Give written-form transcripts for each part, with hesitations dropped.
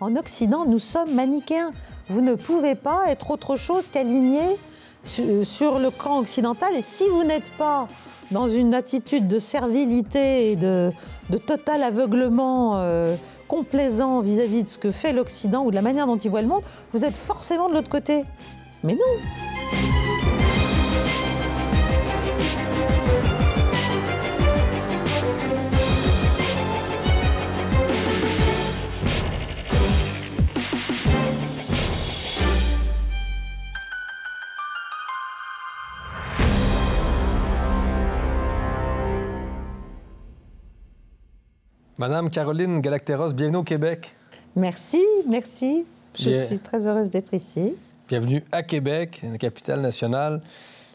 En Occident, nous sommes manichéens. Vous ne pouvez pas être autre chose qu'aligné sur le camp occidental. Et si vous n'êtes pas dans une attitude de servilité et de total aveuglement complaisant vis-à-vis de ce que fait l'Occident ou de la manière dont il voit le monde, vous êtes forcément de l'autre côté. Mais non! Madame Caroline Galacteros, bienvenue au Québec. Merci, merci. Je suis très heureuse d'être ici. Bienvenue à Québec, la capitale nationale.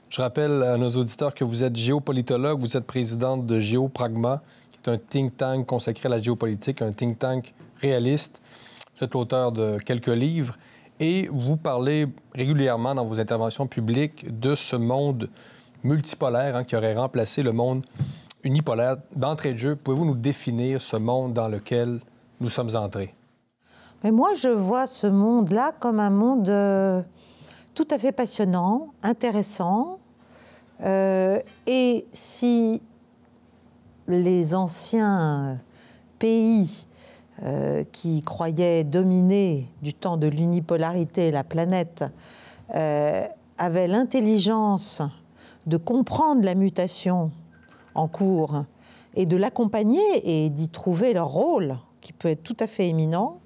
Je rappelle à nos auditeurs que vous êtes géopolitologue, vous êtes présidente de Géopragma, qui est un think tank consacré à la géopolitique, un think tank réaliste. Vous êtes l'auteur de quelques livres et vous parlez régulièrement dans vos interventions publiques de ce monde multipolaire qui aurait remplacé le monde unipolaire. D'entrée de jeu, pouvez-vous nous définir ce monde dans lequel nous sommes entrés? Mais moi, je vois ce monde-là comme un monde tout à fait passionnant, intéressant. Et si les anciens pays qui croyaient dominer du temps de l'unipolarité la planète avaient l'intelligence de comprendre la mutation en cours et de l'accompagner et d'y trouver leur rôle, qui peut être tout à fait éminent,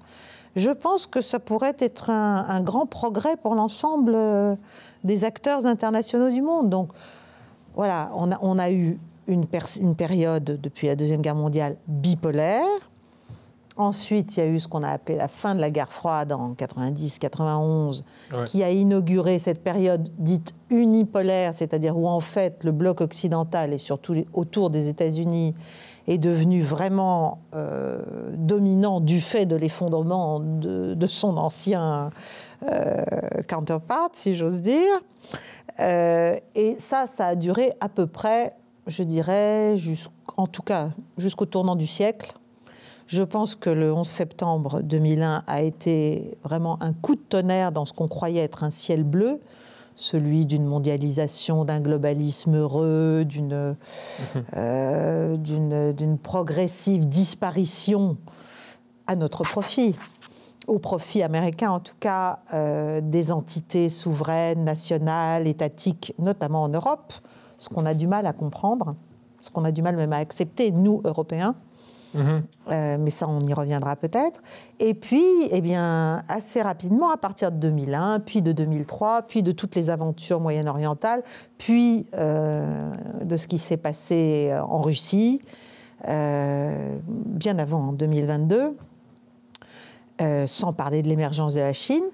je pense que ça pourrait être un grand progrès pour l'ensemble des acteurs internationaux du monde. Donc voilà, on a eu une période depuis la Deuxième Guerre mondiale bipolaire. Ensuite, il y a eu ce qu'on a appelé la fin de la guerre froide en 90-91, qui a inauguré cette période dite unipolaire, c'est-à-dire où en fait le bloc occidental et surtout autour des États-Unis est devenu vraiment dominant du fait de l'effondrement de son ancien counterpart, si j'ose dire. Et ça a duré à peu près, je dirais, en tout cas jusqu'au tournant du siècle. Je pense que le 11 septembre 2001 a été vraiment un coup de tonnerre dans ce qu'on croyait être un ciel bleu, celui d'une mondialisation, d'un globalisme heureux, d'une progressive disparition à notre profit, au profit américain en tout cas, des entités souveraines, nationales, étatiques, notamment en Europe, ce qu'on a du mal à comprendre, ce qu'on a du mal même à accepter, nous, Européens. Mais ça, on y reviendra peut-être. Et puis, eh bien, assez rapidement, à partir de 2001, puis de 2003, puis de toutes les aventures moyen-orientales, puis de ce qui s'est passé en Russie, bien avant, en 2022, sans parler de l'émergence de la Chine,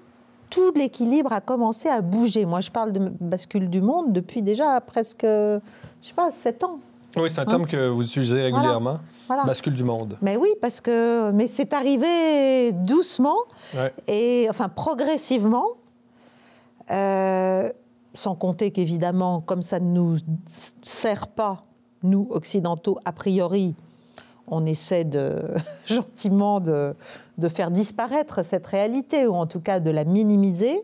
tout l'équilibre a commencé à bouger. Moi, je parle de bascule du monde depuis déjà presque, je sais pas, 7 ans. Oui, c'est un terme que vous utilisez régulièrement. Voilà. Bascule du monde. Mais oui, mais c'est arrivé doucement et enfin progressivement, sans compter qu'évidemment, comme ça ne nous sert pas, nous occidentaux, a priori, on essaie gentiment de faire disparaître cette réalité, ou en tout cas de la minimiser.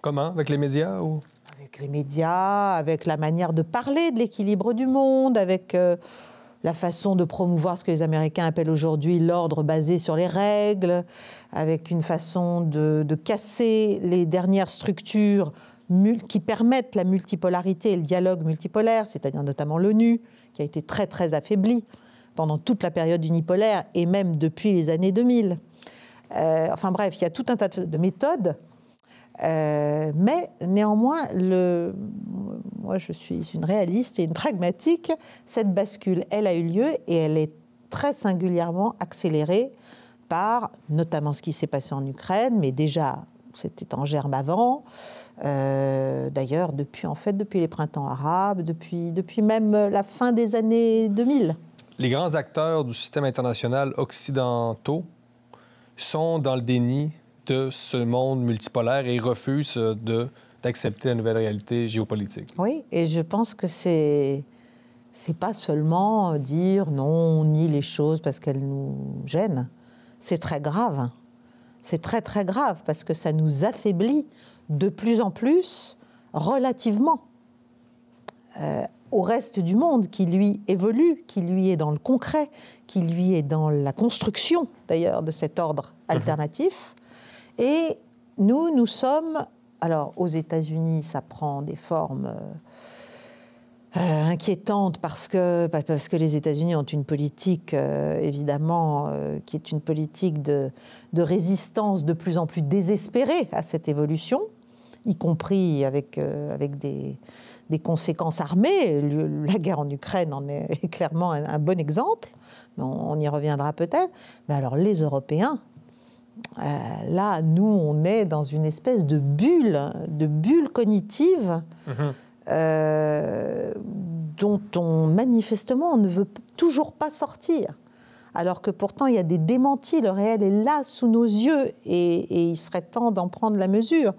Comment? Avec les médias ou... Avec les médias, avec la manière de parler de l'équilibre du monde, avec la façon de promouvoir ce que les Américains appellent aujourd'hui l'ordre basé sur les règles, avec une façon de casser les dernières structures qui permettent la multipolarité et le dialogue multipolaire, c'est-à-dire notamment l'ONU, qui a été très très affaiblie pendant toute la période unipolaire et même depuis les années 2000. Enfin bref, il y a tout un tas de méthodes. Mais néanmoins, moi je suis une réaliste et une pragmatique, cette bascule, elle a eu lieu et elle est très singulièrement accélérée par notamment ce qui s'est passé en Ukraine, mais déjà c'était en germe avant, d'ailleurs depuis les printemps arabes, depuis même la fin des années 2000. Les grands acteurs du système international occidentaux sont dans le déni de ce monde multipolaire et refusent d'accepter la nouvelle réalité géopolitique. Oui, et je pense que c'est pas seulement dire non, on nie les choses parce qu'elles nous gênent. C'est très grave. C'est très très grave parce que ça nous affaiblit de plus en plus relativement au reste du monde qui lui évolue, qui lui est dans le concret, qui lui est dans la construction d'ailleurs de cet ordre alternatif. Et nous sommes... Alors aux États-Unis, ça prend des formes inquiétante parce que les États-Unis ont une politique, évidemment, qui est une politique de résistance de plus en plus désespérée à cette évolution, y compris avec des conséquences armées. La guerre en Ukraine en est clairement un bon exemple. On y reviendra peut-être. Mais alors, les Européens, là, nous, on est dans une espèce de bulle cognitive dont manifestement, on ne veut toujours pas sortir. Alors que pourtant, il y a des démentis. Le réel est là, sous nos yeux, et il serait temps d'en prendre la mesure.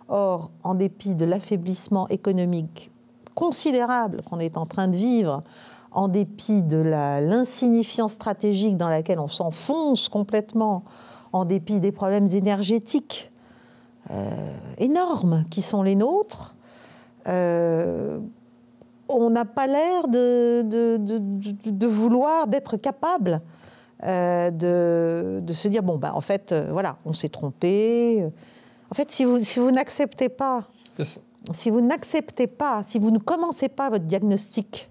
Or, en dépit de l'affaiblissement économique considérable qu'on est en train de vivre, en dépit de l'insignifiance stratégique dans laquelle on s'enfonce complètement, en dépit des problèmes énergétiques énormes qui sont les nôtres, on n'a pas l'air de vouloir, d'être capable de se dire, bon, ben, en fait, voilà, on s'est trompé. En fait, si vous n'acceptez pas, si vous ne commencez pas votre diagnostic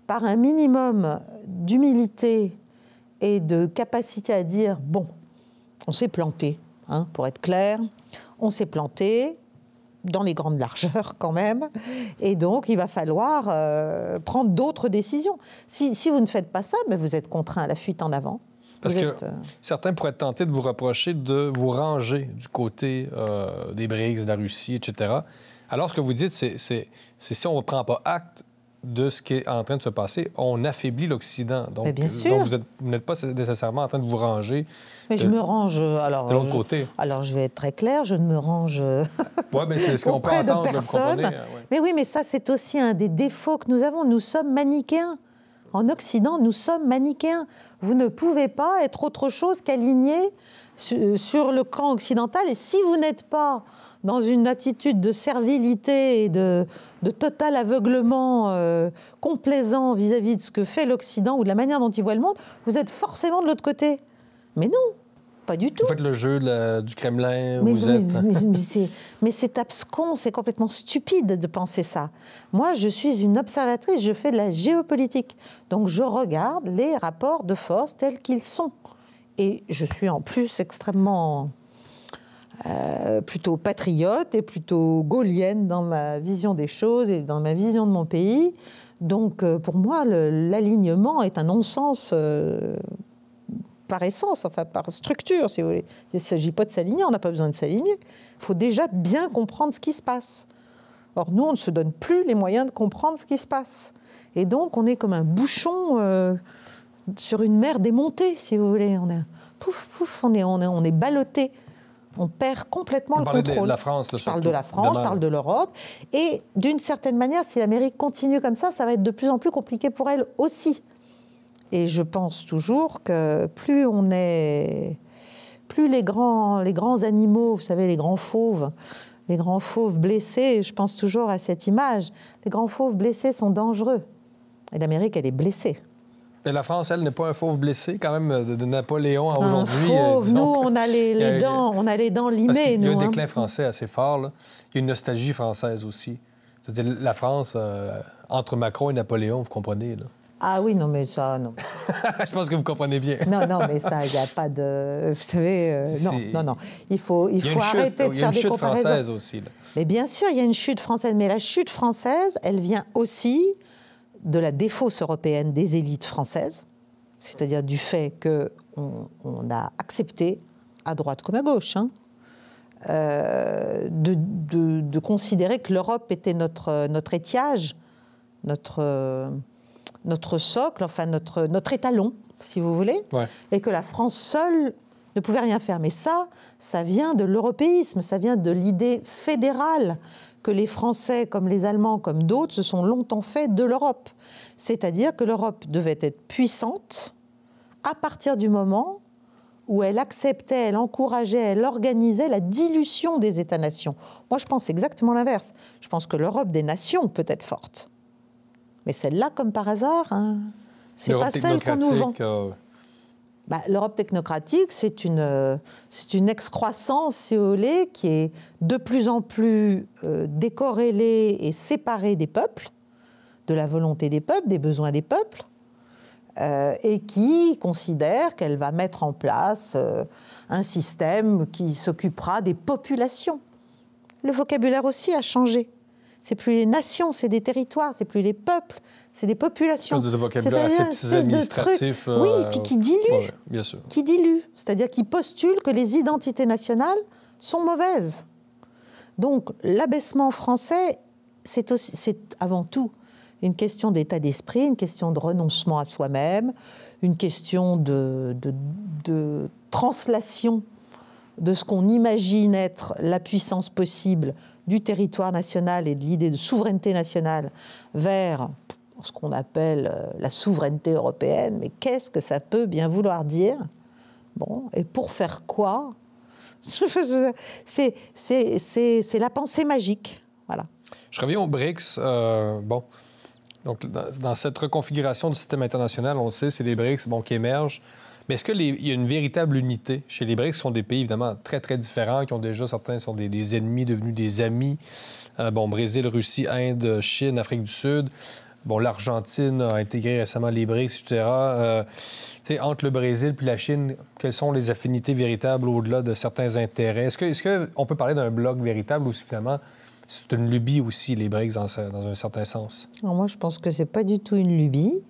par un minimum d'humilité et de capacité à dire, bon, on s'est planté, hein, pour être clair, on s'est planté dans les grandes largeurs quand même, et donc il va falloir prendre d'autres décisions. Si vous ne faites pas ça, mais vous êtes contraint à la fuite en avant. Parce que certains pourraient tenter de vous reprocher de vous ranger du côté des BRICS, de la Russie, etc. Alors, ce que vous dites, c'est si on ne prend pas acte de ce qui est en train de se passer, on affaiblit l'Occident. Donc, bien sûr. Donc vous n'êtes pas nécessairement en train de vous ranger. Mais je me range alors, de l'autre côté. Alors, je vais être très claire, je ne me range mais c'est ce qu'on peut auprès de entendre, personne. Ouais. Mais oui, mais ça, c'est aussi un des défauts que nous avons. Nous sommes manichéens. En Occident, nous sommes manichéens. Vous ne pouvez pas être autre chose qu'aligné sur le camp occidental. Et si vous n'êtes pas dans une attitude de servilité et de total aveuglement complaisant vis-à-vis de ce que fait l'Occident ou de la manière dont il voit le monde, vous êtes forcément de l'autre côté. Mais non, pas du tout. Vous faites le jeu du Kremlin, mais c'est abscon, c'est complètement stupide de penser ça. Moi, je suis une observatrice, je fais de la géopolitique. Donc, je regarde les rapports de force tels qu'ils sont. Et je suis en plus extrêmement... plutôt patriote et plutôt gaulienne dans ma vision des choses et dans ma vision de mon pays. Donc, pour moi, l'alignement est un non-sens par essence, enfin par structure, si vous voulez. Il ne s'agit pas de s'aligner, on n'a pas besoin de s'aligner. Il faut déjà bien comprendre ce qui se passe. Or, nous, on ne se donne plus les moyens de comprendre ce qui se passe. Et donc, on est comme un bouchon sur une mer démontée, si vous voulez. On est pouf, pouf, on est ballotté. On perd complètement le contrôle. De la France, là, je parle de la France, je parle de l'Europe. Et d'une certaine manière, si l'Amérique continue comme ça va être de plus en plus compliqué pour elle aussi. Et je pense toujours que plus les grands animaux, vous savez, les grands fauves blessés, je pense toujours à cette image, les grands fauves blessés sont dangereux. Et l'Amérique, elle est blessée. Et la France, elle, n'est pas un fauve blessé, quand même, de Napoléon à aujourd'hui. Fauve, nous, on a les dents limées. Parce qu'il y a un déclin français assez fort, là. Il y a une nostalgie française aussi. C'est-à-dire, la France, entre Macron et Napoléon, vous comprenez, là. Ah oui, non, mais ça, non. Je pense que vous comprenez bien. Non, mais ça, il n'y a pas de... Vous savez, non. Il faut arrêter de faire des comparaisons. Il y a une chute française aussi, là. Mais bien sûr, il y a une chute française. Mais la chute française, elle vient aussi de la défausse européenne des élites françaises, c'est-à-dire du fait qu'on a accepté, à droite comme à gauche, de considérer que l'Europe était notre étiage, notre socle, enfin notre étalon, si vous voulez, et que la France seule ne pouvait rien faire. Mais ça vient de l'européisme, ça vient de l'idée fédérale que les Français, comme les Allemands, comme d'autres, se sont longtemps fait de l'Europe. C'est-à-dire que l'Europe devait être puissante à partir du moment où elle acceptait, elle encourageait, elle organisait la dilution des États-nations. Moi, je pense exactement l'inverse. Je pense que l'Europe des nations peut être forte. Mais celle-là, comme par hasard, hein, c'est pas celle qu'on nous vend. L'Europe technocratique, c'est une excroissance, si vous voulez, qui est de plus en plus décorrélée et séparée des peuples, de la volonté des peuples, des besoins des peuples, et qui considère qu'elle va mettre en place un système qui s'occupera des populations. Le vocabulaire aussi a changé. C'est plus les nations, c'est des territoires, c'est plus les peuples, c'est des populations. De vocabulaire assez administratif. Oui, puis qui dilue. Ouais, bien sûr. Qui dilue, c'est-à-dire qui postule que les identités nationales sont mauvaises. Donc l'abaissement français, c'est avant tout une question d'état d'esprit, une question de renoncement à soi-même, une question de translation de ce qu'on imagine être la puissance possible du territoire national et de l'idée de souveraineté nationale vers ce qu'on appelle la souveraineté européenne. Mais qu'est-ce que ça peut bien vouloir dire? Bon, et pour faire quoi? C'est la pensée magique. Voilà. Je reviens aux BRICS. Donc, dans cette reconfiguration du système international, on le sait, c'est les BRICS qui émergent. Mais est-ce qu'il y a une véritable unité chez les BRICS, qui sont des pays évidemment très, très différents, qui ont déjà, certains sont des ennemis devenus des amis. Brésil, Russie, Inde, Chine, Afrique du Sud. L'Argentine a intégré récemment les BRICS, etc. Entre le Brésil puis la Chine, quelles sont les affinités véritables au-delà de certains intérêts? Est-ce qu'on peut parler d'un bloc véritable ou finalement c'est une lubie aussi, les BRICS, dans un certain sens? Alors moi, je pense que c'est pas du tout une lubie.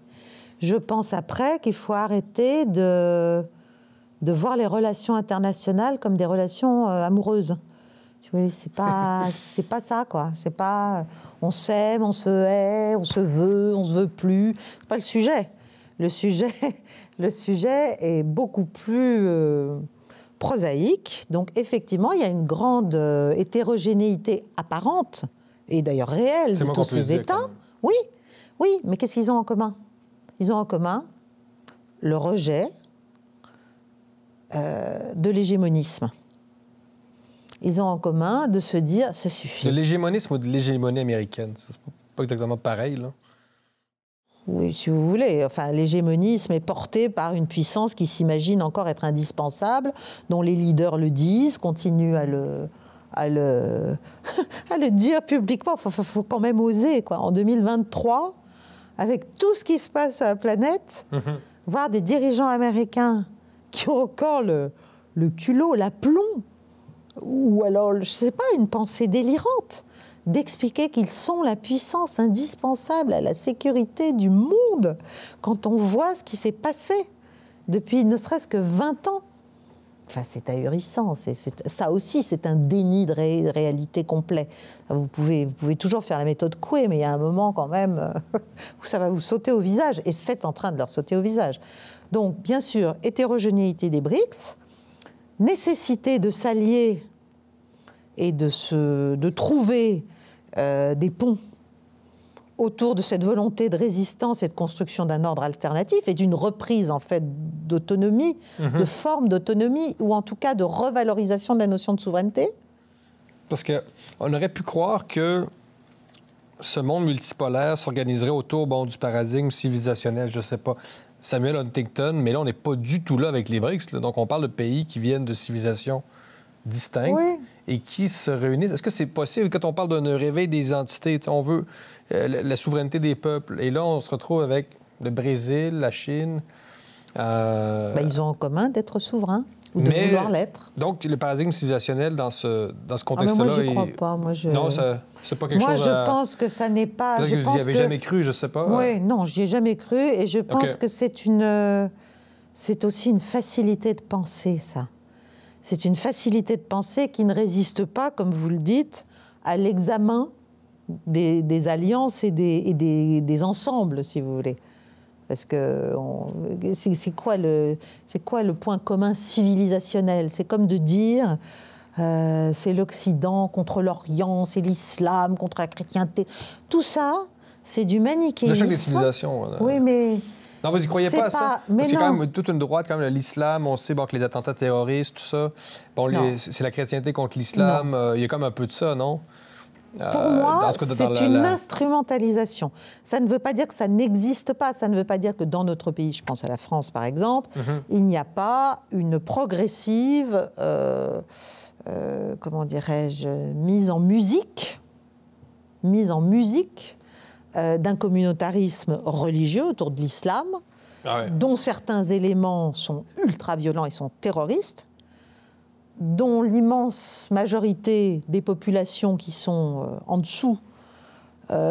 Je pense après qu'il faut arrêter de voir les relations internationales comme des relations amoureuses. C'est pas ça, quoi. C'est pas on s'aime, on se hait, on se veut plus. C'est pas le sujet. Le sujet est beaucoup plus prosaïque. Donc effectivement, il y a une grande hétérogénéité apparente et d'ailleurs réelle de tous ces États. Oui, mais qu'est-ce qu'ils ont en commun? Ils ont en commun le rejet de l'hégémonisme. Ils ont en commun de se dire, ça suffit. De l'hégémonisme ou de l'hégémonie américaine? C'est pas exactement pareil, là. Oui, si vous voulez. Enfin, l'hégémonisme est porté par une puissance qui s'imagine encore être indispensable, dont les leaders le disent, continuent à le dire publiquement. Il faut quand même oser, quoi. En 2023, avec tout ce qui se passe sur la planète, voir des dirigeants américains qui ont encore le culot, l'aplomb, ou alors, je ne sais pas, une pensée délirante, d'expliquer qu'ils sont la puissance indispensable à la sécurité du monde, quand on voit ce qui s'est passé depuis ne serait-ce que 20 ans. Enfin, c'est ahurissant. Ça aussi, c'est un déni de réalité complet. Vous pouvez toujours faire la méthode Coué, mais il y a un moment quand même où ça va vous sauter au visage, et c'est en train de leur sauter au visage. Donc, bien sûr, hétérogénéité des BRICS, nécessité de s'allier et de trouver des ponts autour de cette volonté de résistance et de construction d'un ordre alternatif et d'une reprise, en fait, d'autonomie, de forme d'autonomie, ou en tout cas de revalorisation de la notion de souveraineté. Parce qu'on aurait pu croire que ce monde multipolaire s'organiserait autour du paradigme civilisationnel, je ne sais pas, Samuel Huntington, mais là, on n'est pas du tout là avec les BRICS. Là. Donc, on parle de pays qui viennent de civilisations distinctes et qui se réunissent. Est-ce que c'est possible, quand on parle d'un réveil des identités, on veut la souveraineté des peuples, et là, on se retrouve avec le Brésil, la Chine... ils ont en commun d'être souverains, ou de vouloir l'être. Donc, le paradigme civilisationnel dans ce contexte-là... moi, j'y crois pas. Non, c'est pas quelque chose... Moi, je pense que ça n'est pas... Peut-être que vous n'y avez jamais cru, je sais pas. Oui, non, j'y ai jamais cru, et je pense que c'est aussi une facilité de penser, ça. C'est une facilité de penser qui ne résiste pas, comme vous le dites, à l'examen des alliances et des ensembles, si vous voulez. Parce que c'est quoi le point commun civilisationnel? C'est comme de dire c'est l'Occident contre l'Orient, c'est l'islam contre la chrétienté. Tout ça, c'est du manichéisme. De chaque des civilisations. Oui, mais Non, vous y croyez pas à ça? Mais parce qu'il y non. a quand même toute une droite, comme l'islam, on sait bon, que les attentats terroristes, tout ça, bon, c'est la chrétienté contre l'islam, il y a comme un peu de ça, non? Pour moi, c'est une instrumentalisation. Ça ne veut pas dire que ça n'existe pas. Ça ne veut pas dire que dans notre pays, je pense à la France par exemple, il n'y a pas une progressive, comment dirais-je, mise en musique d'un communautarisme religieux autour de l'islam, dont certains éléments sont ultra-violents et sont terroristes, dont l'immense majorité des populations qui sont en dessous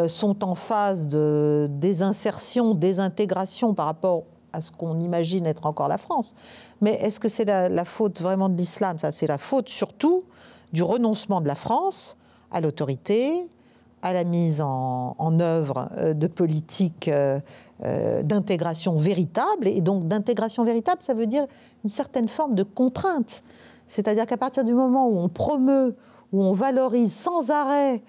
sont en phase de désinsertion, désintégration par rapport à ce qu'on imagine être encore la France. Mais est-ce que c'est la faute vraiment de l'islam? Ça, c'est la faute surtout du renoncement de la France à l'autorité, à la mise en œuvre de politiques d'intégration véritable. Et donc, d'intégration véritable, ça veut dire une certaine forme de contrainte. C'est-à-dire qu'à partir du moment où on promeut, où on valorise sans arrêt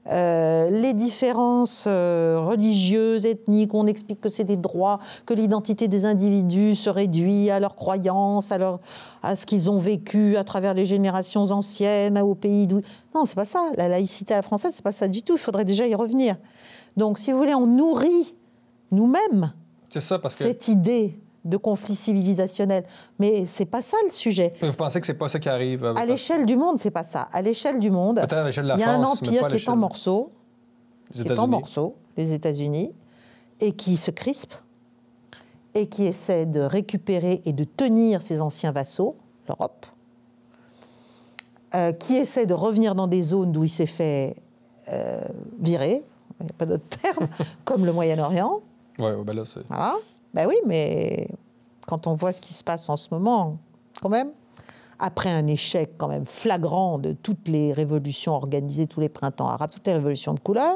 les différences religieuses, ethniques, où on explique que c'est des droits, que l'identité des individus se réduit à leurs croyances, à ce qu'ils ont vécu à travers les générations anciennes, au pays d'où... Non, c'est pas ça. La laïcité à la française, c'est pas ça du tout. Il faudrait déjà y revenir. Donc, si vous voulez, on nourrit nous-mêmes cette idée de conflit civilisationnel. Mais c'est pas ça le sujet. Vous pensez que c'est pas ça qui arrive? À l'échelle du monde, c'est pas ça. À l'échelle du monde, il y a un empire qui est en morceaux, les États-Unis, et qui se crispe, et qui essaie de récupérer et de tenir ses anciens vassaux, l'Europe, qui essaie de revenir dans des zones d'où il s'est fait virer, il n'y a pas d'autre terme, comme le Moyen-Orient. Oui, ben là, c'est... Voilà. Ben oui, mais quand on voit ce qui se passe en ce moment, quand même, après un échec quand même flagrant de toutes les révolutions organisées, tous les printemps arabes, toutes les révolutions de couleur,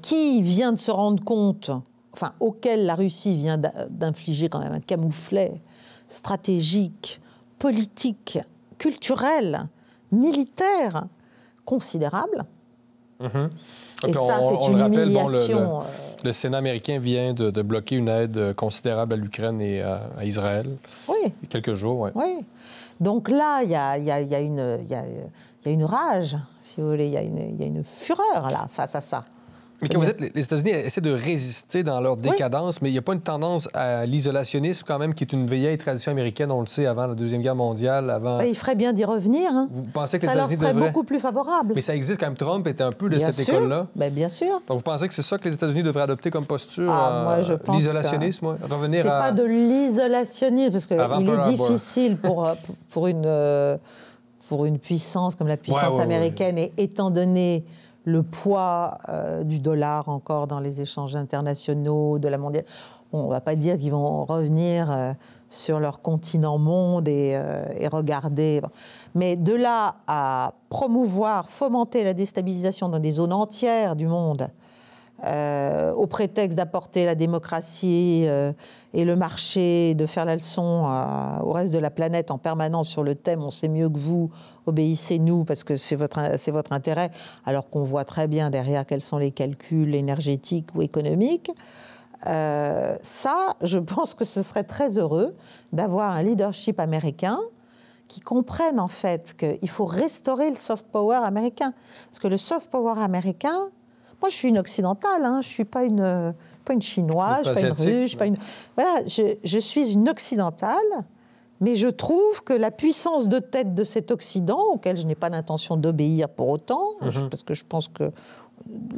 qui vient de se rendre compte, enfin, auquel la Russie vient d'infliger quand même un camouflet stratégique, politique, culturel, militaire considérable. Et ça, c'est une humiliation. Le Sénat américain vient de bloquer une aide considérable à l'Ukraine et à Israël. Oui. Il y a quelques jours, oui. Oui. Donc là, il y a une rage, si vous voulez, il y a une fureur là, face à ça. Mais quand vous êtes, les États-Unis essaient de résister dans leur décadence, mais il n'y a pas une tendance à l'isolationnisme quand même, qui est une vieille tradition américaine, on le sait, avant la Deuxième Guerre mondiale, avant... Il ferait bien d'y revenir. Hein. Vous pensez que ça leur serait beaucoup plus favorable. Mais ça existe quand même. Trump était un peu de cette école-là. Bien sûr. Donc vous pensez que c'est ça que les États-Unis devraient adopter comme posture? Moi, je pense l'isolationnisme, revenir c'est pas de l'isolationnisme, parce qu'il est difficile pour une puissance comme la puissance américaine, et étant donné le poids du dollar encore dans les échanges internationaux, de la mondiale. On ne va pas dire qu'ils vont revenir sur leur continent monde et regarder. Mais de là à promouvoir, fomenter la déstabilisation dans des zones entières du monde, au prétexte d'apporter la démocratie et le marché, de faire la leçon au reste de la planète en permanence sur le thème « on sait mieux que vous, obéissez-nous parce que c'est votre intérêt », alors qu'on voit très bien derrière quels sont les calculs énergétiques ou économiques. Ça, je pense que ce serait très heureux d'avoir un leadership américain qui comprenne en fait qu'il faut restaurer le soft power américain. Parce que le soft power américain... Moi, je suis une occidentale, hein. Je ne suis pas une chinoise, je ne suis pas une russe, je suis pas une... Voilà, je suis une occidentale, mais je trouve que la puissance de tête de cet Occident, auquel je n'ai pas l'intention d'obéir pour autant, parce que je pense que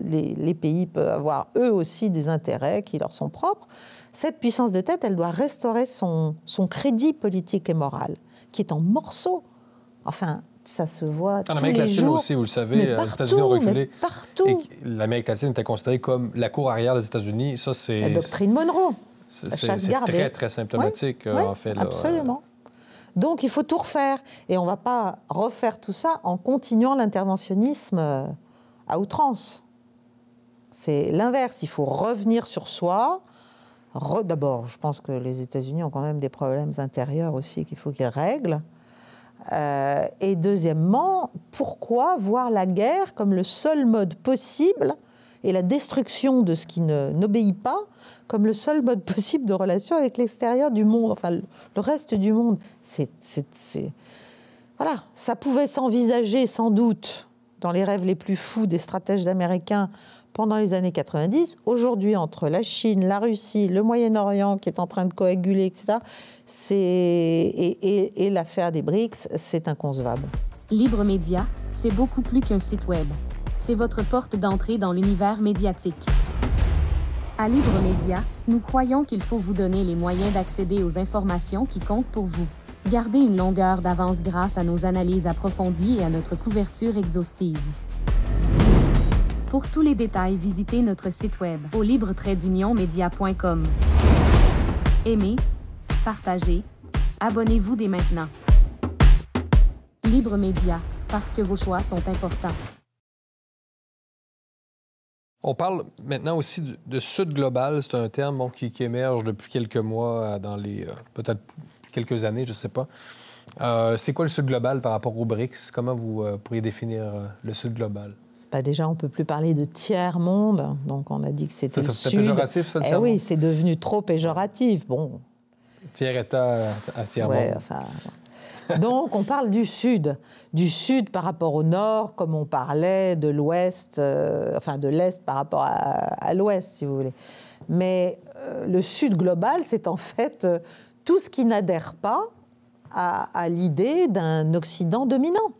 les pays peuvent avoir eux aussi des intérêts qui leur sont propres, cette puissance de tête, elle doit restaurer son crédit politique et moral, qui est en morceaux. Enfin... Ça se voit tous les jours. En Amérique latine aussi, vous le savez, les États-Unis ont reculé. Partout. Et l'Amérique latine était considérée comme la cour arrière des États-Unis. Ça, c'est... La doctrine Monroe. C'est très, très symptomatique, en fait. Là, absolument. Donc, il faut tout refaire. Et on ne va pas refaire tout ça en continuant l'interventionnisme à outrance. C'est l'inverse. Il faut revenir sur soi. D'abord, je pense que les États-Unis ont quand même des problèmes intérieurs aussi qu'il faut qu'ils règlent. Et deuxièmement, pourquoi voir la guerre comme le seul mode possible et la destruction de ce qui n'obéit pas comme le seul mode possible de relation avec l'extérieur du monde, enfin le reste du monde. Voilà, ça pouvait s'envisager sans doute dans les rêves les plus fous des stratèges américains pendant les années 90. Aujourd'hui, entre la Chine, la Russie, le Moyen-Orient qui est en train de coaguler, etc., et l'affaire des BRICS, c'est inconcevable. Libre Média, c'est beaucoup plus qu'un site web. C'est votre porte d'entrée dans l'univers médiatique. À Libre Média, nous croyons qu'il faut vous donner les moyens d'accéder aux informations qui comptent pour vous. Gardez une longueur d'avance grâce à nos analyses approfondies et à notre couverture exhaustive. Pour tous les détails, visitez notre site web au libre-media.com. Aimez, partagez, abonnez-vous dès maintenant. Libre Média, parce que vos choix sont importants. On parle maintenant aussi de Sud global. C'est un terme qui émerge depuis quelques mois, dans les peut-être quelques années, je ne sais pas. C'est quoi le Sud global par rapport aux BRICS? Comment vous pourriez définir le Sud global? Déjà, on ne peut plus parler de tiers-monde. Donc, on a dit que c'était le Sud. C'est péjoratif, ça, le tiers-monde? Oui, c'est devenu trop péjoratif. Bon. Tiers-État à tiers-monde. Ouais, enfin... Donc, on parle du Sud par rapport au Nord, comme on parlait de l'Ouest, enfin de l'Est par rapport à l'Ouest, si vous voulez. Mais le Sud global, c'est en fait tout ce qui n'adhère pas à l'idée d'un Occident dominant.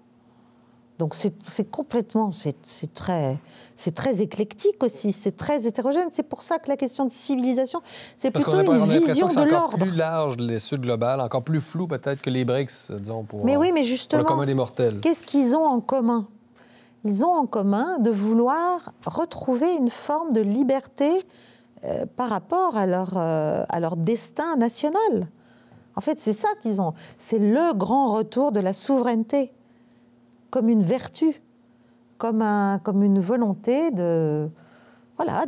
Donc, c'est complètement, c'est très éclectique aussi, c'est très hétérogène. C'est pour ça que la question de civilisation, c'est plutôt une vision de l'ordre. C'est encore plus large, le Sud global, encore plus flou peut-être que les BRICS, disons, pour justement, le commun des mortels. Qu'est-ce qu'ils ont en commun? Ils ont en commun de vouloir retrouver une forme de liberté par rapport à leur destin national. En fait, c'est ça qu'ils ont. C'est le grand retour de la souveraineté, comme une vertu, comme une volonté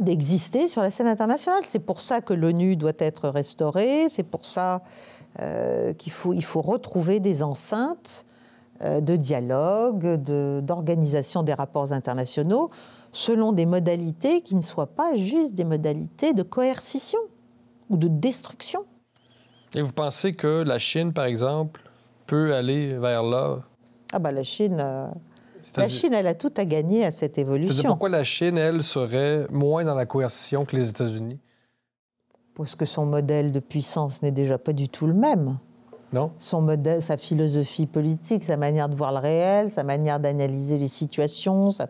d'exister sur la scène internationale. C'est pour ça que l'ONU doit être restaurée, c'est pour ça qu'il faut retrouver des enceintes de dialogue, d'organisation des rapports internationaux, selon des modalités qui ne soient pas juste des modalités de coercition ou de destruction. Et vous pensez que la Chine, par exemple, peut aller vers là? Ah ben la Chine, elle a tout à gagner à cette évolution. C'est pourquoi la Chine, elle, serait moins dans la coercition que les États-Unis? Parce que son modèle de puissance n'est déjà pas du tout le même. Non? Son modèle, sa philosophie politique, sa manière de voir le réel, sa manière d'analyser les situations, ça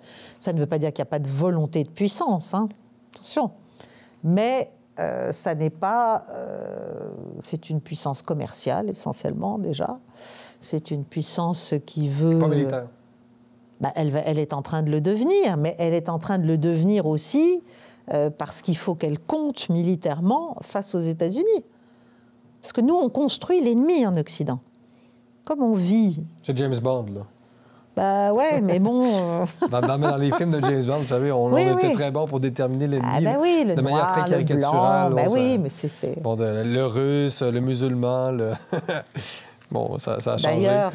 ne veut pas dire qu'il n'y a pas de volonté de puissance, hein. Attention. Mais ça n'est pas... c'est une puissance commerciale, essentiellement, déjà. C'est une puissance qui veut... Pas militaire. Elle est en train de le devenir, mais elle est en train de le devenir aussi parce qu'il faut qu'elle compte militairement face aux États-Unis. Parce que nous, on construit l'ennemi en Occident. Comme on vit... C'est James Bond, là. Ouais, mais bon... Dans les films de James Bond, vous savez, on était très bon pour déterminer l'ennemi de manière très caricaturale. Oui, mais c'est... Bon, le russe, le musulman, Bon, ça a changé. D'ailleurs,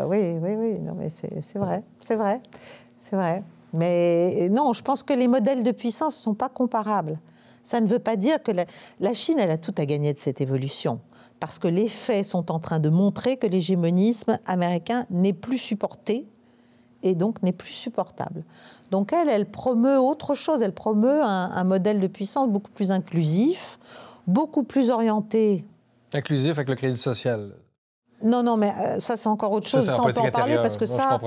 oui, non, mais c'est vrai. Mais non, je pense que les modèles de puissance ne sont pas comparables. Ça ne veut pas dire que la Chine, elle a tout à gagner de cette évolution. Parce que les faits sont en train de montrer que l'hégémonisme américain n'est plus supporté et donc n'est plus supportable. Donc elle promeut autre chose. Elle promeut un modèle de puissance beaucoup plus inclusif, beaucoup plus orienté... Inclusif avec le crédit social. Non, mais ça, c'est encore autre chose. Ça, on peut en parler parce que ça,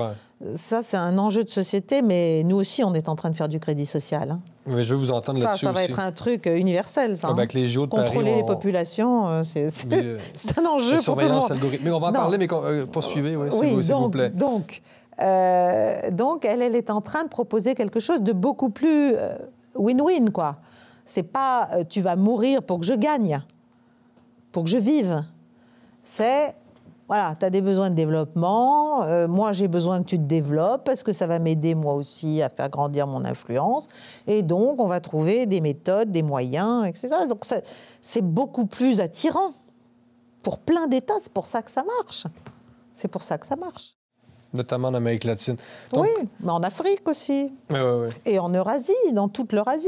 c'est un enjeu de société, mais nous aussi, on est en train de faire du crédit social. Hein. Mais je veux vous entendre là-dessus Ça va aussi. être un truc universel, ça. Avec les JO de Contrôler les populations, c'est un enjeu pour tout le monde. Algorithmique. Mais on va en parler, mais poursuivez, s'il vous plaît. Donc, elle est en train de proposer quelque chose de beaucoup plus win-win, quoi. C'est pas tu vas mourir pour que je gagne, pour que je vive. C'est... Voilà, tu as des besoins de développement, moi j'ai besoin que tu te développes parce que ça va m'aider moi aussi à faire grandir mon influence. Et donc, on va trouver des méthodes, des moyens, etc. Donc, c'est beaucoup plus attirant pour plein d'États. C'est pour ça que ça marche. notamment en Amérique latine. Donc... Oui, mais en Afrique aussi. Oui. Et en Eurasie, dans toute l'Eurasie,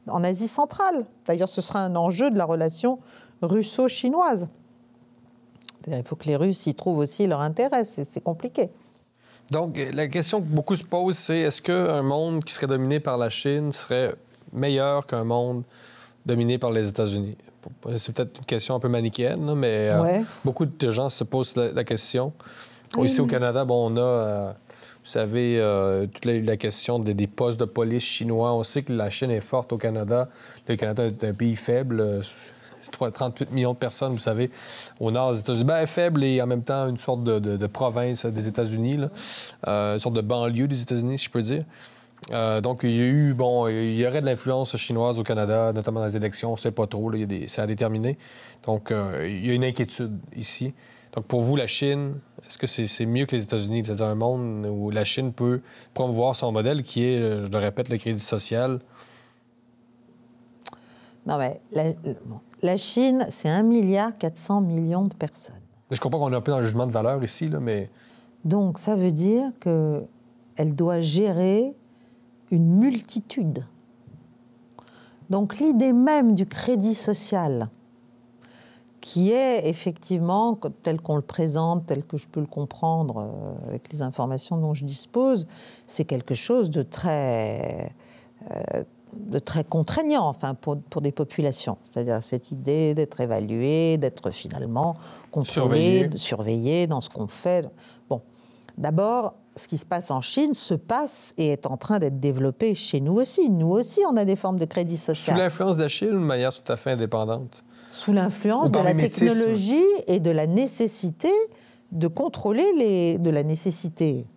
en Asie centrale. D'ailleurs, ce sera un enjeu de la relation russo-chinoise. Il faut que les Russes y trouvent aussi leur intérêt, c'est compliqué. Donc, la question que beaucoup se posent, c'est est-ce qu'un monde qui serait dominé par la Chine serait meilleur qu'un monde dominé par les États-Unis? C'est peut-être une question un peu manichéenne, là, mais beaucoup de gens se posent la question. Ici, au Canada, bon, on a, vous savez, toute la question des postes de police chinois. On sait que la Chine est forte au Canada. Le Canada est un pays faible. 38 millions de personnes, vous savez, au nord des États-Unis. Bien faible et en même temps une sorte de province des États-Unis, là. Une sorte de banlieue des États-Unis, si je peux dire. Donc, il y aurait de l'influence chinoise au Canada, notamment dans les élections. On ne sait pas trop, là, c'est à déterminer. Donc, il y a une inquiétude ici. Donc, pour vous, la Chine, est-ce que c'est mieux que les États-Unis? C'est-à-dire un monde où la Chine peut promouvoir son modèle qui est, je le répète, le crédit social? Non, mais la Chine, c'est 1,4 milliard de personnes. Je comprends qu'on est un peu dans le jugement de valeur ici, là, mais... Donc, ça veut dire qu'elle doit gérer une multitude. Donc, l'idée même du crédit social, qui est effectivement, tel qu'on le présente, tel que je peux le comprendre avec les informations dont je dispose, c'est quelque chose de très contraignant, enfin, pour des populations. C'est-à-dire cette idée d'être évalué, d'être finalement contrôlé, surveillé dans ce qu'on fait. Bon, d'abord, ce qui se passe en Chine se passe et est en train d'être développé chez nous aussi. Nous aussi, on a des formes de crédit social. Sous l'influence de la Chine ou de manière tout à fait indépendante? Sous l'influence de la technologie et de la nécessité de contrôler de la nécessité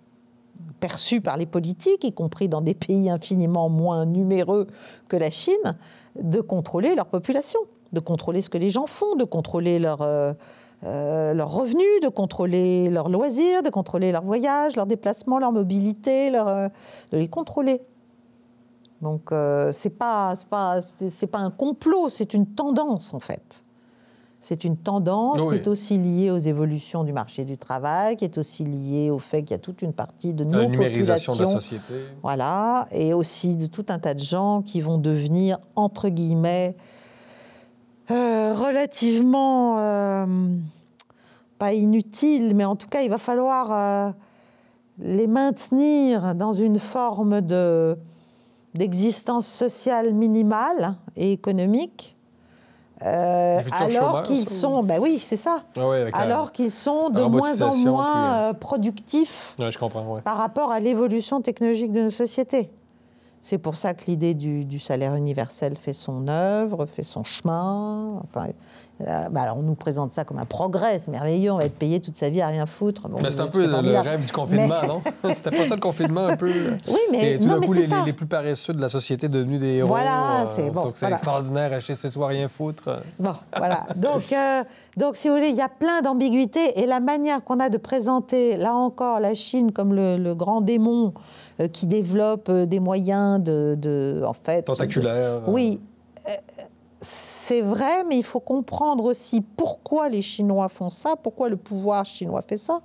perçue par les politiques, y compris dans des pays infiniment moins numéreux que la Chine, de contrôler leur population, de contrôler ce que les gens font, de contrôler leurs revenus, de contrôler leurs loisirs, de contrôler leurs voyages, leurs déplacements, leur mobilité, de les contrôler. Donc, c'est pas un complot, c'est une tendance, en fait. C'est une tendance qui est aussi liée aux évolutions du marché du travail, qui est aussi liée au fait qu'il y a toute une partie de nos populations... La numérisation de la société. Voilà, et aussi de tout un tas de gens qui vont devenir, entre guillemets, relativement... pas inutiles, mais en tout cas, il va falloir les maintenir dans une forme d'existence sociale minimale et économique, alors qu'ils sont... Ben oui, c'est ça. Ah oui, alors qu'ils sont de moins en moins productifs je comprends, par rapport à l'évolution technologique de nos sociétés. C'est pour ça que l'idée du salaire universel fait son œuvre, fait son chemin. Enfin, alors on nous présente ça comme un progrès, c'est merveilleux, on va être payé toute sa vie à rien foutre. Bon, c'est un peu le rêve du confinement, non? C'était pas ça le confinement un peu? Oui, mais tout d'un coup, c'est ça. Les plus paresseux de la société devenus des héros. Voilà, c'est bon. C'est extraordinaire, acheter ses soins, rien foutre. Bon, voilà. Donc, si vous voulez, il y a plein d'ambiguïtés et la manière qu'on a de présenter, là encore, la Chine comme le grand démon qui développe des moyens en fait... Tentaculaires. Oui. C'est vrai, mais il faut comprendre aussi pourquoi les Chinois font ça, pourquoi le pouvoir chinois fait ça.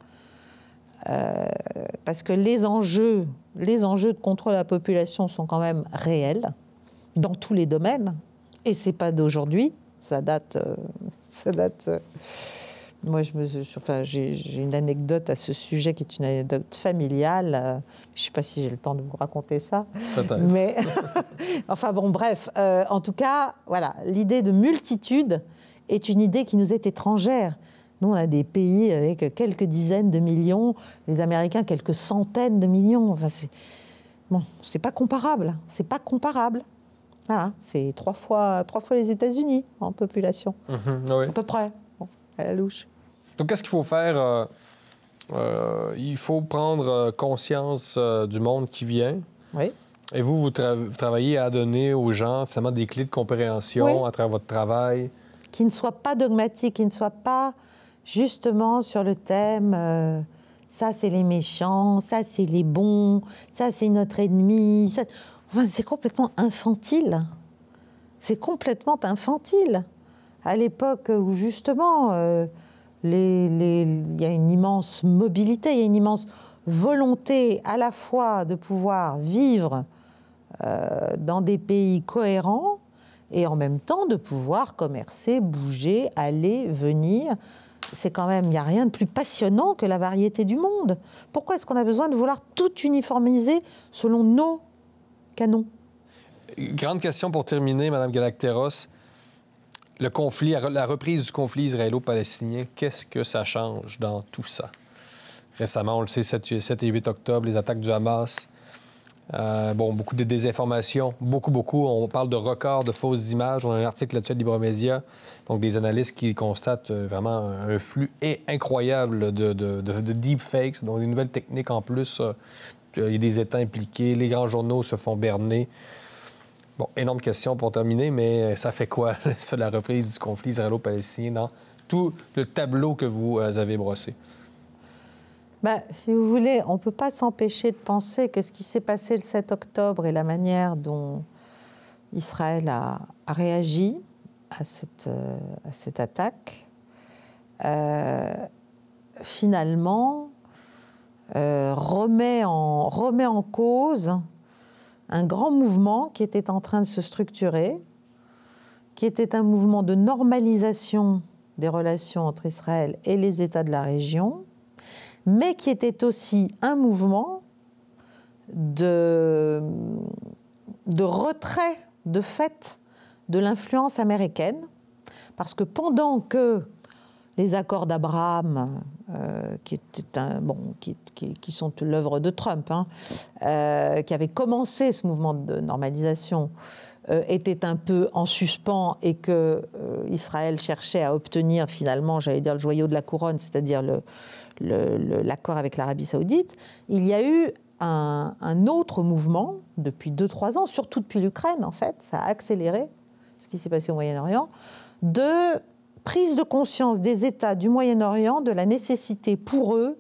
Parce que les enjeux de contrôle de la population sont quand même réels, dans tous les domaines. Et ce n'est pas d'aujourd'hui, ça date moi, j'ai une anecdote à ce sujet qui est une anecdote familiale. Je ne sais pas si j'ai le temps de vous raconter ça. Peut-être. Mais enfin bon, bref. En tout cas, voilà, l'idée de multitude est une idée qui nous est étrangère. Nous, on a des pays avec quelques dizaines de millions, les Américains quelques centaines de millions. Enfin, c'est pas comparable. C'est pas comparable. Voilà, c'est trois fois les États-Unis en population. Oui. À peu près. Bon, à la louche. Donc, qu'est-ce qu'il faut faire? Il faut prendre conscience du monde qui vient. Oui. Et vous travaillez à donner aux gens, finalement, des clés de compréhension à travers votre travail. Qui ne soient pas dogmatiques, qui ne soient pas justement sur le thème ça, c'est les méchants, ça, c'est les bons, ça, c'est notre ennemi. Ça... Enfin, c'est complètement infantile. C'est complètement infantile. À l'époque où, justement... il y a une immense mobilité, il y a une immense volonté à la fois de pouvoir vivre dans des pays cohérents et en même temps de pouvoir commercer, bouger, aller, venir. C'est quand même, il n'y a rien de plus passionnant que la variété du monde. Pourquoi est-ce qu'on a besoin de vouloir tout uniformiser selon nos canons? Grande question pour terminer, Mme Galacteros. Le conflit, la reprise du conflit israélo-palestinien, qu'est-ce que ça change dans tout ça? Récemment, on le sait, 7 et 8 octobre, les attaques du Hamas. Beaucoup de désinformation, beaucoup. On parle de records de fausses images. On a un article là-dessus à Libremédia, donc des analystes qui constatent vraiment un flux incroyable de deepfakes, donc des nouvelles techniques en plus. Il y a des États impliqués, les grands journaux se font berner. Bon, énorme question pour terminer, mais ça fait quoi, ça, la reprise du conflit israélo-palestinien dans tout le tableau que vous avez brossé? Si vous voulez, on ne peut pas s'empêcher de penser que ce qui s'est passé le 7 octobre et la manière dont Israël a réagi à cette attaque, finalement, remet en cause un grand mouvement qui était en train de se structurer, qui était un mouvement de normalisation des relations entre Israël et les États de la région, mais qui était aussi un mouvement de retrait, de fait, de l'influence américaine, parce que pendant que les accords d'Abraham, qui sont l'œuvre de Trump, qui avait commencé ce mouvement de normalisation, était un peu en suspens et que Israël cherchait à obtenir finalement, j'allais dire, le joyau de la couronne, c'est-à-dire l'accord avec l'Arabie saoudite, il y a eu un autre mouvement depuis 2-3 ans, surtout depuis l'Ukraine en fait, ça a accéléré ce qui s'est passé au Moyen-Orient, de prise de conscience des États du Moyen-Orient de la nécessité pour eux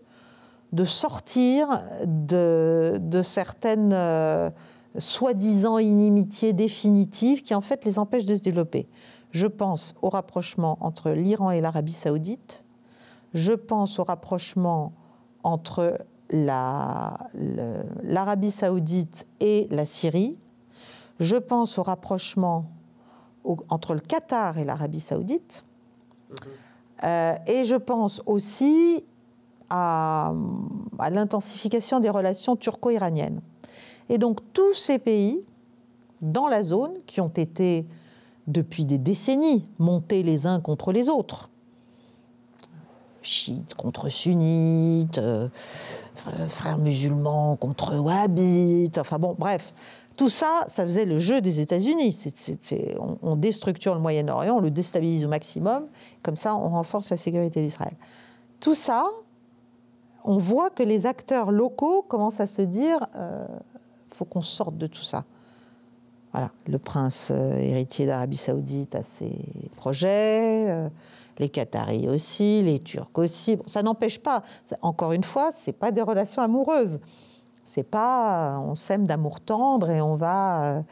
de sortir de certaines soi-disant inimitiés définitives qui en fait les empêchent de se développer. Je pense au rapprochement entre l'Iran et l'Arabie saoudite, je pense au rapprochement entre l'Arabie saoudite et la Syrie, je pense au rapprochement entre le Qatar et l'Arabie saoudite, et je pense aussi à l'intensification des relations turco-iraniennes. Et donc tous ces pays dans la zone qui ont été depuis des décennies montés les uns contre les autres, chiites contre sunnites, frères musulmans contre wahhabites, enfin bon, bref. Tout ça, ça faisait le jeu des États-Unis. On déstructure le Moyen-Orient, on le déstabilise au maximum, comme ça on renforce la sécurité d'Israël. Tout ça, on voit que les acteurs locaux commencent à se dire faut qu'on sorte de tout ça. Voilà, le prince héritier d'Arabie saoudite a ses projets, les Qataris aussi, les Turcs aussi. Bon, ça n'empêche pas, encore une fois, ce n'est pas des relations amoureuses. C'est pas on s'aime d'amour tendre et on va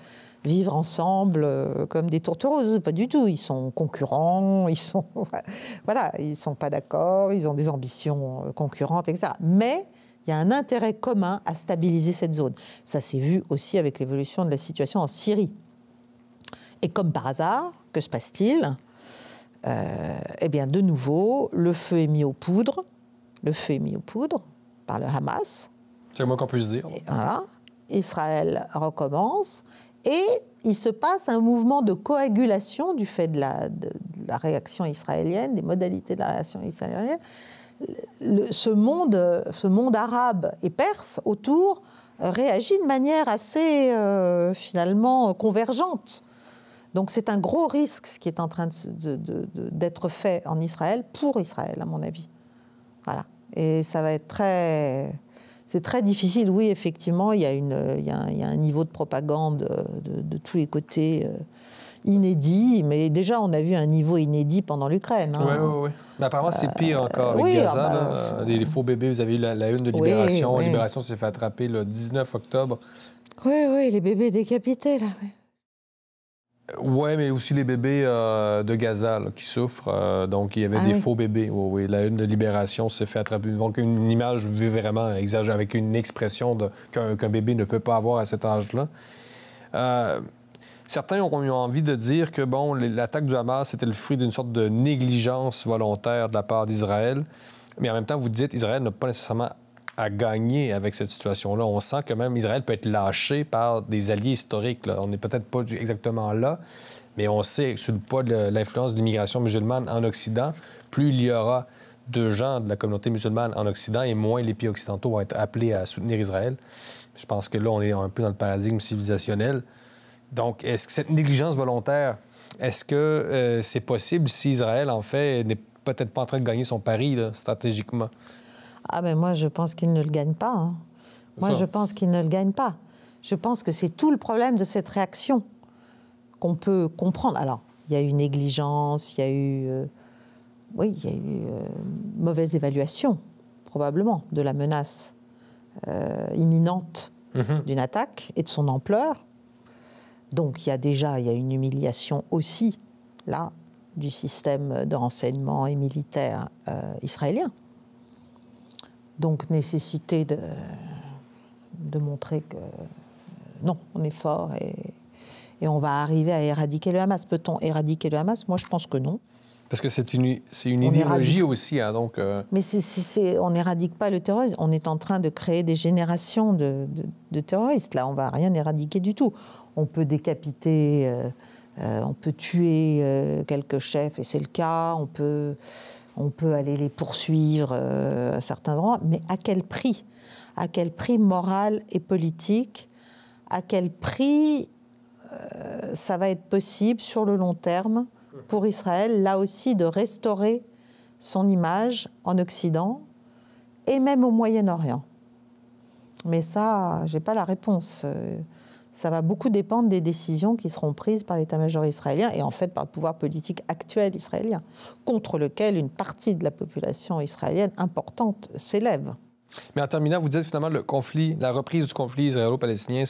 vivre ensemble comme des tourtereuses. Pas du tout. Ils sont concurrents, ils sont pas d'accord, ils ont des ambitions concurrentes, etc. Mais il y a un intérêt commun à stabiliser cette zone. Ça s'est vu aussi avec l'évolution de la situation en Syrie. Et comme par hasard, que se passe-t-il ? Eh bien, de nouveau, le feu est mis aux poudres. Le feu est mis aux poudres par le Hamas. C'est le moins qu'on puisse dire. Et voilà. Israël recommence. Et il se passe un mouvement de coagulation du fait de la réaction israélienne, des modalités de la réaction israélienne. Ce monde arabe et perse autour réagit de manière assez finalement convergente. Donc c'est un gros risque ce qui est en train d'être fait en Israël pour Israël, à mon avis. Voilà. Et ça va être c'est très difficile. Oui, effectivement, il y a un niveau de propagande de tous les côtés inédit, mais déjà on a vu un niveau inédit pendant l'Ukraine. Oui. Mais apparemment c'est pire encore avec Gaza. Les faux bébés, vous avez eu la une de Libération. Oui. Libération s'est fait attraper le 19 octobre. Oui, les bébés décapités, là. Oui. Oui, mais aussi les bébés de Gaza là, qui souffrent. Donc, il y avait des faux bébés. Oui, la une de Libération s'est fait attraper. Donc, une image vraiment exagérée, avec une expression qu'un bébé ne peut pas avoir à cet âge-là. Certains ont eu envie de dire que, bon, l'attaque du Hamas était le fruit d'une sorte de négligence volontaire de la part d'Israël. Mais en même temps, vous dites, Israël n'a pas nécessairement à gagner avec cette situation-là. On sent que même Israël peut être lâché par des alliés historiques, là. On n'est peut-être pas exactement là, mais on sait, sous le poids de l'influence de l'immigration musulmane en Occident, plus il y aura de gens de la communauté musulmane en Occident et moins les pays occidentaux vont être appelés à soutenir Israël. Je pense que là, on est un peu dans le paradigme civilisationnel. Donc, est-ce que cette négligence volontaire, est-ce que c'est possible si Israël, en fait, n'est peut-être pas en train de gagner son pari, là, stratégiquement? Ah, mais moi, je pense qu'il ne le gagne pas. Hein. Moi, je pense qu'il ne le gagne pas. Je pense que c'est tout le problème de cette réaction qu'on peut comprendre. Alors, il y a eu négligence, il y a eu... mauvaise évaluation, probablement, de la menace imminente d'une attaque et de son ampleur. Donc, il y a une humiliation aussi, là, du système de renseignement et militaire israélien. Donc, nécessité de montrer que non, on est fort et on va arriver à éradiquer le Hamas. Peut-on éradiquer le Hamas? Moi, je pense que non. Parce que c'est une idéologie aussi, hein, donc... Mais on n'éradique pas le terrorisme. On est en train de créer des générations de terroristes. Là, on ne va rien éradiquer du tout. On peut décapiter, on peut tuer quelques chefs, et c'est le cas. On peut aller les poursuivre à certains endroits. Mais à quel prix? À quel prix moral et politique? À quel prix ça va être possible sur le long terme pour Israël, là aussi, de restaurer son image en Occident et même au Moyen-Orient? Mais ça, je n'ai pas la réponse. Ça va beaucoup dépendre des décisions qui seront prises par l'état-major israélien et en fait par le pouvoir politique actuel israélien, contre lequel une partie de la population israélienne importante s'élève. Mais en terminant, vous dites finalement le conflit, la reprise du conflit israélo-palestinien,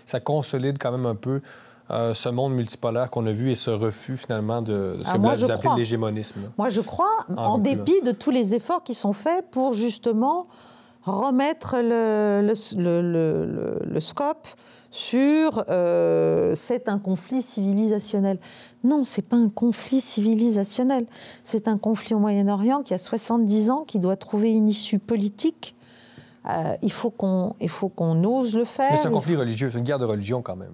ça consolide quand même un peu ce monde multipolaire qu'on a vu et ce refus finalement de ce que vous appelez l'hégémonisme. Moi, je crois, en dépit de tous les efforts qui sont faits pour justement remettre le scope sur c'est un conflit civilisationnel. Non, c'est pas un conflit civilisationnel. C'est un conflit au Moyen-Orient qui a 70 ans, qui doit trouver une issue politique. Il faut qu'on ose le faire. Mais c'est un conflit religieux, c'est une guerre de religion quand même.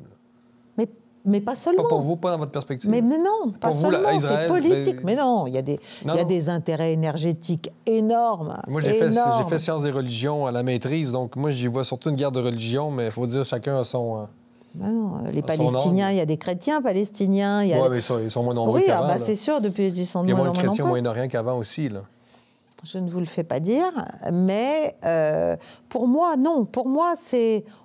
Mais pas seulement. Pas pour vous, pas dans votre perspective. Mais non, pas seulement, c'est politique. Mais non, il y a des intérêts énergétiques énormes. Moi, j'ai fait sciences des religions à la maîtrise, donc moi, j'y vois surtout une guerre de religion, mais il faut dire chacun a son... Non, les Palestiniens, il y a des chrétiens palestiniens. Oui, mais ils sont moins nombreux qu'avant. Oui, c'est sûr, depuis ils sont il y a moins de chrétiens au Moyen-Orient qu'avant aussi, là. Je ne vous le fais pas dire, mais pour moi, non. Pour moi,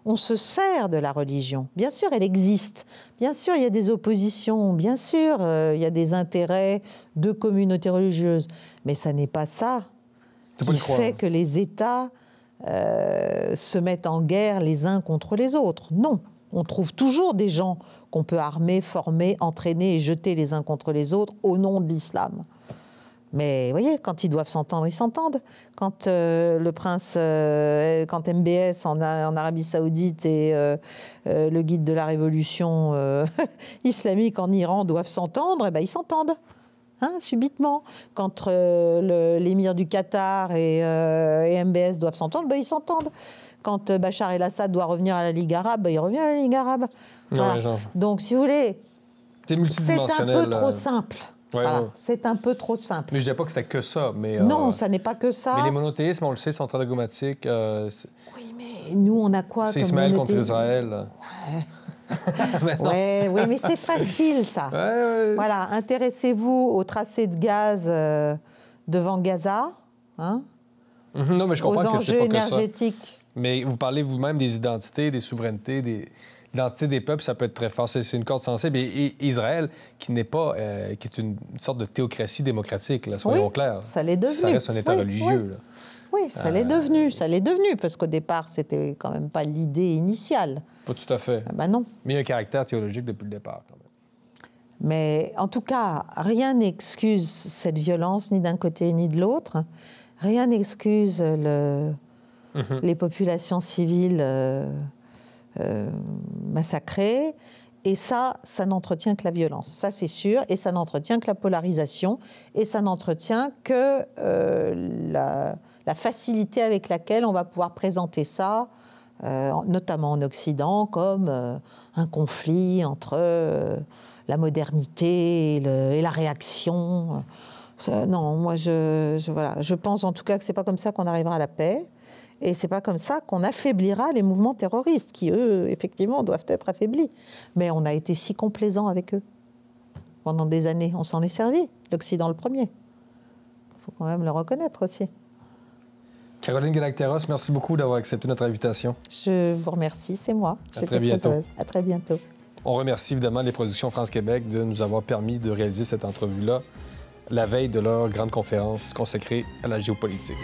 on se sert de la religion. Bien sûr, elle existe. Bien sûr, il y a des oppositions. Bien sûr, il y a des intérêts de communautés religieuses. Mais ça n'est pas ça qui fait que les États se mettent en guerre les uns contre les autres. Non. On trouve toujours des gens qu'on peut armer, former, entraîner et jeter les uns contre les autres au nom de l'islam. Mais vous voyez, quand ils doivent s'entendre, ils s'entendent. Quand le prince, quand MBS en Arabie Saoudite et le guide de la révolution islamique en Iran doivent s'entendre, eh ben, ils s'entendent, hein, subitement. Quand l'émir du Qatar et MBS doivent s'entendre, ben, ils s'entendent. Quand Bachar el-Assad doit revenir à la Ligue arabe, ben, il revient à la Ligue arabe. Voilà. Ouais, donc, si vous voulez, c'est un peu trop simple. Ouais, voilà, ouais. C'est un peu trop simple. Mais je ne disais pas que c'était que ça. Mais, non, ça n'est pas que ça. Mais les monothéismes, on le sait, sont très dogmatiques. Oui, mais nous, on a quoi c'est comme Ismaël contre Israël. Ouais. Oui, mais c'est facile, ça. Ouais. Voilà, intéressez-vous au tracé de gaz devant Gaza, hein, non, mais je comprends aux que c'est pas enjeux énergétiques. Que ça. Mais vous parlez vous-même des identités, des souverainetés, l'identité des peuples, ça peut être très fort. C'est une corde sensible. Et Israël, qui n'est pas... qui est une sorte de théocratie démocratique, là, soyons clairs. Ça l'est devenu. Ça reste un État religieux. Là. Oui, ça l'est devenu. Ça l'est devenu, parce qu'au départ, c'était quand même pas l'idée initiale. Pas tout à fait. Ben non. Mais il y a un caractère théologique depuis le départ, quand même. Mais en tout cas, rien n'excuse cette violence, ni d'un côté ni de l'autre. Rien n'excuse les populations civiles massacrées. Et ça n'entretient que la violence, ça c'est sûr. Et ça n'entretient que la polarisation. Et ça n'entretient que la facilité avec laquelle on va pouvoir présenter ça, notamment en Occident, comme un conflit entre la modernité et la réaction. Non, moi je pense en tout cas que c'est pas comme ça qu'on arrivera à la paix. Et c'est pas comme ça qu'on affaiblira les mouvements terroristes, qui eux, effectivement, doivent être affaiblis. Mais on a été si complaisants avec eux pendant des années. On s'en est servi, l'Occident le premier. Il faut quand même le reconnaître aussi. Caroline Galacteros, merci beaucoup d'avoir accepté notre invitation. Je vous remercie, c'est moi. À très bientôt. À très bientôt. On remercie évidemment les productions France-Québec de nous avoir permis de réaliser cette entrevue-là la veille de leur grande conférence consacrée à la géopolitique.